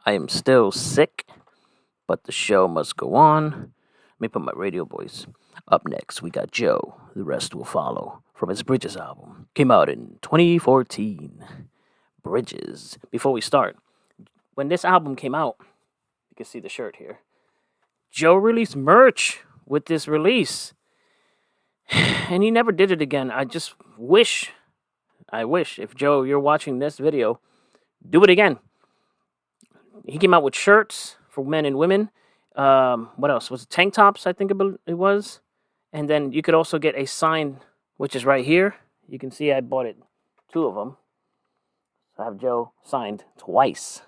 I am still sick, but the show must go on. Let me put my radio voice. Up next, we got Joe. The rest will follow from his Bridges album. Came out in 2014. Bridges. Before we start, when this album came out, you can see the shirt here. Joe released merch with this release. And he never did it again. I wish, if Joe, you're watching this video, do it again. He came out with shirts for men and women. What else? Was it tank tops, I think it was? And then you could also get a sign, which is right here. You can see I bought it, 2 of them. So I have Joe signed twice.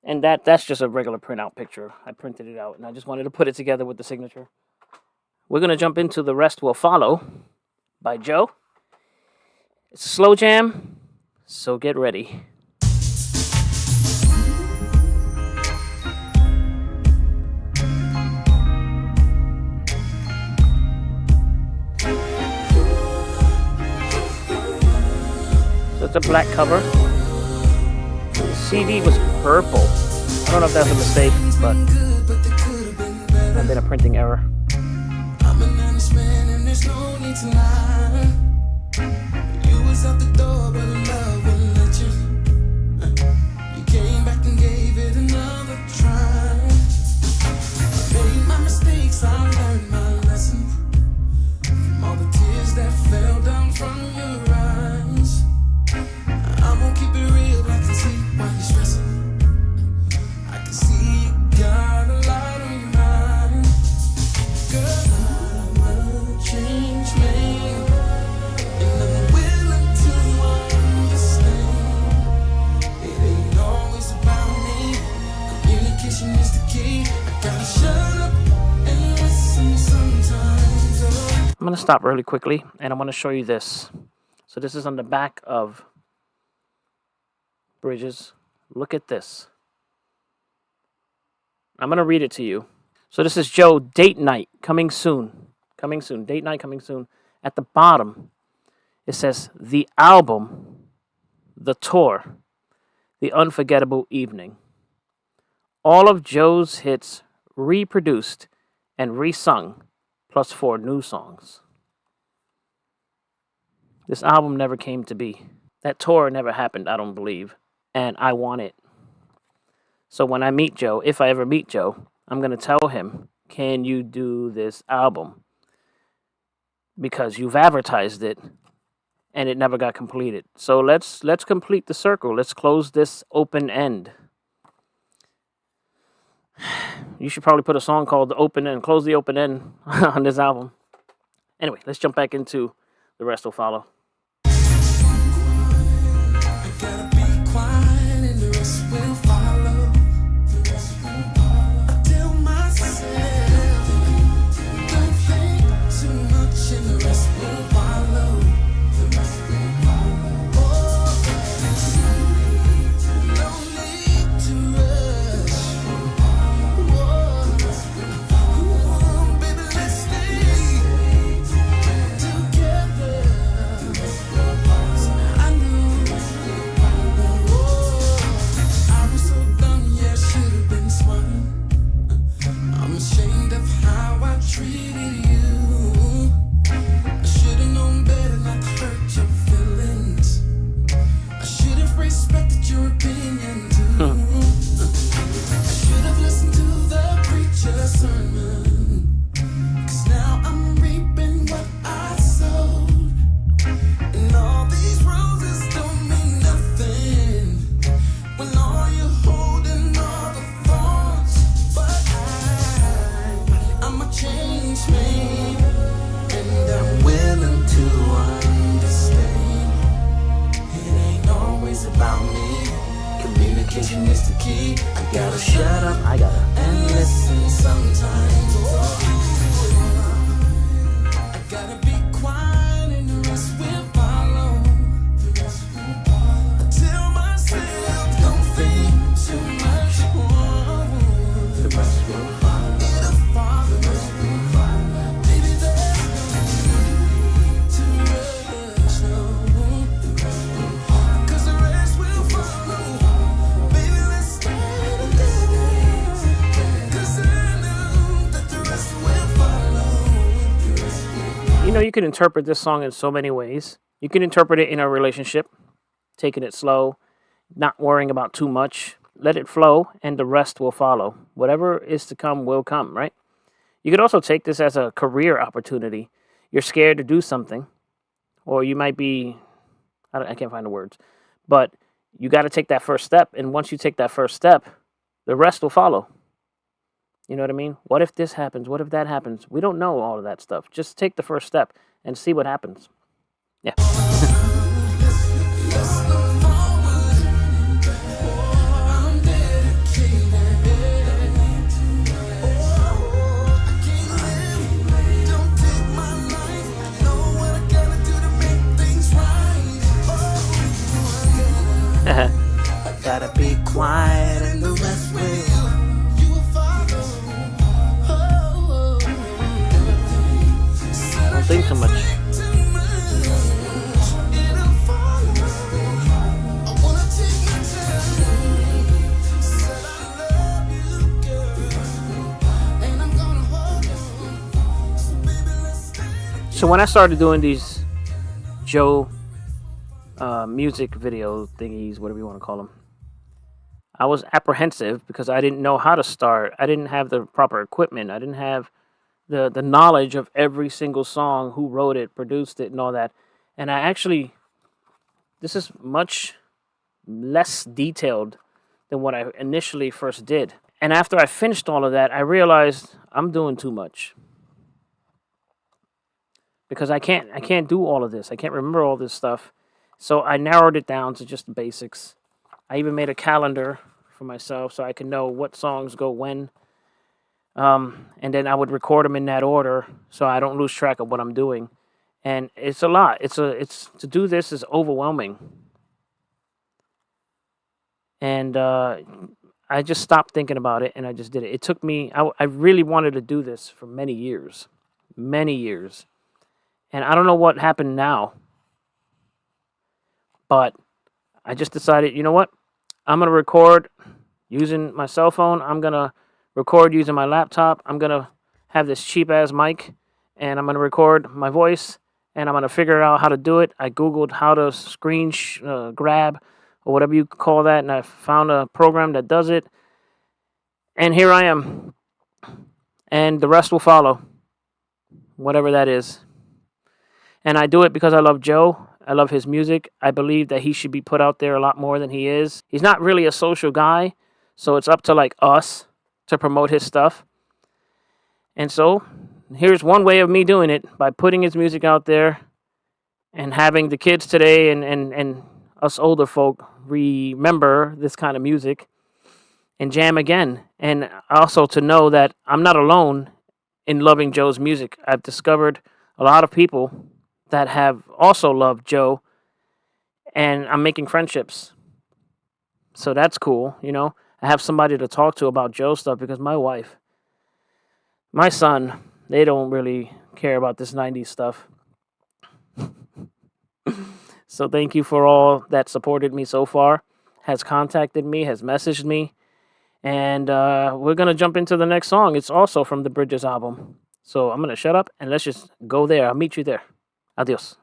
And that's just a regular printout picture. I printed it out, and I just wanted to put it together with the signature. We're going to jump into The Rest Will Follow by Joe. It's a slow jam, so get ready. So it's a black cover. The CD was purple. I don't know if that's a mistake, but it might have been a printing error. I'm an honest man and there's no need to lie. You was out the door, but love wouldn't let you. You came back and gave it another try. I made my mistakes, I learned my lesson. From all the tears that fell down from your eyes. I won't keep it real, I can see why you're stressing. I can see you got a lot on your mind. Girl, change me, and I'm willing to understand. It ain't always about me. Communication is the key. I gotta shut up and listen sometimes. I'm going to stop really quickly, and I want to show you this. So this is on the back of Bridges. Look at this. I'm going to read it to you. So this is Joe, Date Night, coming soon. Coming soon. Date night coming soon. At the bottom, it says the album, the tour, the unforgettable evening. All of Joe's hits reproduced and resung, plus 4 new songs. This album never came to be. That tour never happened, I don't believe. And I want it. So when I meet Joe, if I ever meet Joe, I'm going to tell him, can you do this album? Because you've advertised it and it never got completed. So let's complete the circle. Let's close this open end. You should probably put a song called The Open End, close the open end on this album. Anyway, let's jump back into The Rest Will Follow. I gotta be quiet and the rest will follow. I tell myself, don't think too much and the rest will follow. No need to rush. Baby, let's stay together. I know I was so dumb, yeah, should've been smart. I'm ashamed of how I treated you. I should've known better not to hurt your feelings. I should've respected your opinion too. I should've listened to the preacher's sermon. 'Cause now I'm reaping what I sowed. And all these roses don't mean nothing when all you're holding are the thorns. But I'm a changed man, and I'm willing to understand. It ain't always about me. Communication is the key. I gotta shut up and listen sometimes. I gotta be quiet and the rest will follow. I tell myself, don't think too much. The rest will follow. It'll follow. Baby, there's no need to rush, no. 'Cause the rest will follow. Baby, let's you can interpret this song in so many ways. You can interpret it in a relationship, taking it slow, not worrying about too much. Let it flow, and the rest will follow. Whatever is to come will come, right? You could also take this as a career opportunity. You're scared to do something, or you might be, I can't find the words, but you got to take that first step. And once you take that first step, the rest will follow. You know what I mean? What if this happens? What if that happens? We don't know all of that stuff. Just take the first step and see what happens. Yeah. Gotta be quiet and the rest will. Don't think so much. So when I started doing these Joe music video thingies, whatever you want to call them, I was apprehensive because I didn't know how to start. I didn't have the proper equipment. I didn't have the knowledge of every single song, who wrote it, produced it, and all that. And this is much less detailed than what I initially first did. And after I finished all of that, I realized I'm doing too much. Because I can't do all of this. I can't remember all this stuff. So I narrowed it down to just the basics. I even made a calendar for myself so I can know what songs go when. And then I would record them in that order so I don't lose track of what I'm doing. And it's a lot. It's to do this is overwhelming. And I just stopped thinking about it and I just did it. It took me, I really wanted to do this for many years. Many years. And I don't know what happened now. But I just decided, you know what? I'm going to record using my cell phone. I'm going to record using my laptop. I'm going to have this cheap-ass mic. And I'm going to record my voice. And I'm going to figure out how to do it. I Googled how to screen grab or whatever you call that. And I found a program that does it. And here I am. And the rest will follow. Whatever that is. And I do it because I love Joe. I love his music. I believe that he should be put out there a lot more than he is. He's not really a social guy, so it's up to like us to promote his stuff. And so here's one way of me doing it, by putting his music out there and having the kids today and us older folk remember this kind of music and jam again. And also to know that I'm not alone in loving Joe's music. I've discovered a lot of people that have also loved Joe, and I'm making friendships. So that's cool, you know. I have somebody to talk to about Joe stuff because my wife, my son, they don't really care about this 90s stuff. So thank you for all that supported me so far, has contacted me, has messaged me, and we're going to jump into the next song. It's also from the Bridges album. So I'm going to shut up and let's just go there. I'll meet you there. Adios.